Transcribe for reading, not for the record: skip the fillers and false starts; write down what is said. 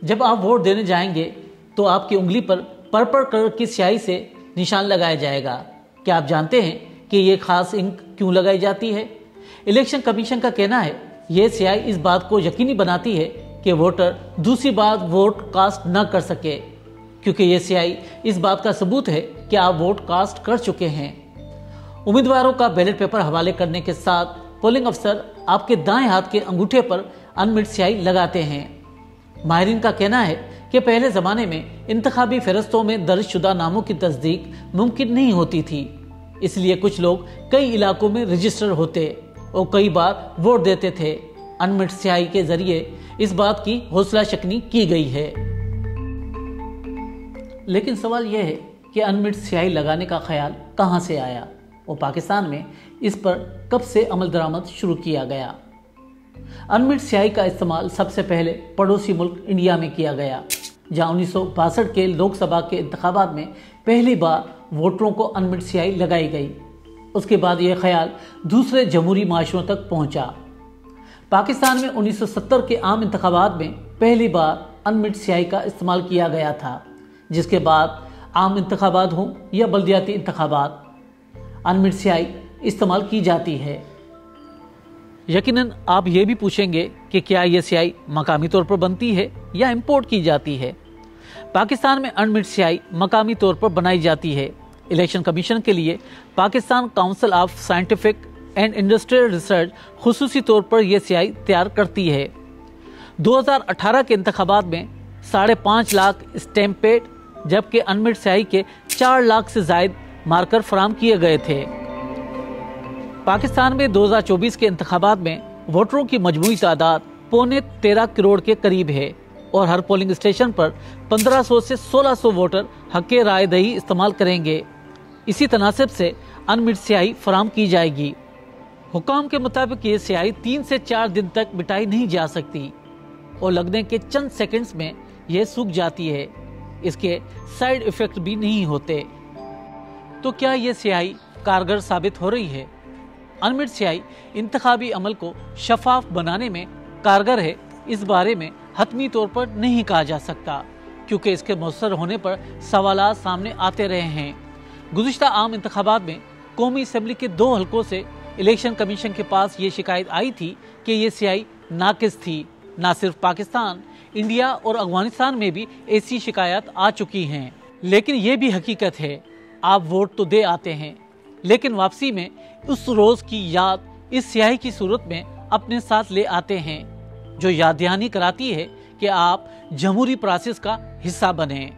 جب آپ ووٹ دینے جائیں گے تو آپ کی انگلی پر پرپل کلر کی سیاہی سے نشان لگایا جائے گا۔ کیا آپ جانتے ہیں کہ یہ خاص انک کیوں لگائی جاتی ہے؟ الیکشن کمیشن کا کہنا ہے یہ سیاہی اس بات کو یقینی بناتی ہے کہ ووٹر دوسری بار ووٹ کاسٹ نہ کر سکے، کیونکہ یہ سیاہی اس بات کا ثبوت ہے کہ آپ ووٹ کاسٹ کر چکے ہیں۔ امیدواروں کا بیلٹ پیپر حوالے کرنے کے ساتھ پولنگ افسر آپ کے دائیں ہاتھ کے انگوٹھے پر انمٹ سیاہی لگاتے ہیں۔ ماہرین کا کہنا ہے کہ پہلے زمانے میں انتخابی فہرستوں میں درج شدہ ناموں کی تصدیق ممکن نہیں ہوتی تھی، اس لیے کچھ لوگ کئی علاقوں میں رجسٹر ہوتے اور کئی بار ووٹ دیتے تھے۔ انمٹ سیاہی کے ذریعے اس بات کی حوصلہ شکنی کی گئی ہے۔ لیکن سوال یہ ہے کہ انمٹ سیاہی لگانے کا خیال کہاں سے آیا اور پاکستان میں اس پر کب سے عمل درآمد شروع کیا گیا؟ انمٹ سیاہی کا استعمال سب سے پہلے پڑوسی ملک انڈیا میں کیا گیا، جہاں 1962 کے لوک سبھا کے انتخابات میں پہلی بار ووٹروں کو انمٹ سیاہی لگائی گئی۔ اس کے بعد یہ خیال دوسرے جمہوری معاشروں تک پہنچا۔ پاکستان میں 1970 کے عام انتخابات میں پہلی بار انمٹ سیاہی کا استعمال کیا گیا تھا، جس کے بعد عام انتخابات ہوں یا بلدیاتی انتخابات، انمٹ سیاہی استعمال کی جاتی ہے۔ یقیناً آپ یہ بھی پوچھیں گے کہ کیا یہ سیاہی مقامی طور پر بنتی ہے یا امپورٹ کی جاتی ہے؟ پاکستان میں انمٹ سیاہی مقامی طور پر بنائی جاتی ہے۔ الیکشن کمیشن کے لیے Pakistan council of scientific and industrial research خصوصی طور پر یہ سیاہی تیار کرتی ہے۔ 2018 کے انتخابات میں 5.5 لاکھ اسٹیمپ پیڈ جبکہ انمٹ سیاہی کے 4 لاکھ سے زائد مارکر فراہم کیے گئے تھے۔ پاکستان میں 2024 کے انتخابات میں ووٹروں کی مجموعی تعداد 13.25 کروڑ کے قریب ہے اور ہر پولنگ اسٹیشن پر 1500 سے 1600 ووٹر حق رائے دہی استعمال کریں گے۔ اسی تناسب سے انمٹ سیاہی فراہم کی جائے گی۔ حکام کے مطابق یہ سیاہی 3 سے 4 دن تک مٹائی نہیں جا سکتی اور لگنے کے چند سیکنڈز میں یہ سوکھ جاتی ہے۔ اس کے سائیڈ ایفیکٹ بھی نہیں ہوتے۔ تو کیا یہ سیاہی کارگر ثابت ہو رہی ہے؟ انمٹ سیاہی انتخابی عمل کو شفاف بنانے میں کارگر ہے، اس بارے میں حتمی طور پر نہیں کہا جا سکتا، کیونکہ اس کے مؤثر ہونے پر سوالات سامنے آتے رہے ہیں۔ گزشتہ عام انتخابات میں قومی اسمبلی کے 2 حلقوں سے الیکشن کمیشن کے پاس یہ شکایت آئی تھی کہ یہ سیاہی ناقص تھی۔ نہ صرف پاکستان، انڈیا اور افغانستان میں بھی ایسی شکایات آ چکی ہیں۔ لیکن یہ بھی حقیقت ہے، آپ ووٹ تو دے آتے ہیں، لیکن واپسی میں اس روز کی یاد اس سیاہی کی صورت میں اپنے ساتھ لے آتے ہیں، جو یاد دہانی کراتی ہے کہ آپ جمہوری پروسیس کا حصہ بنیں۔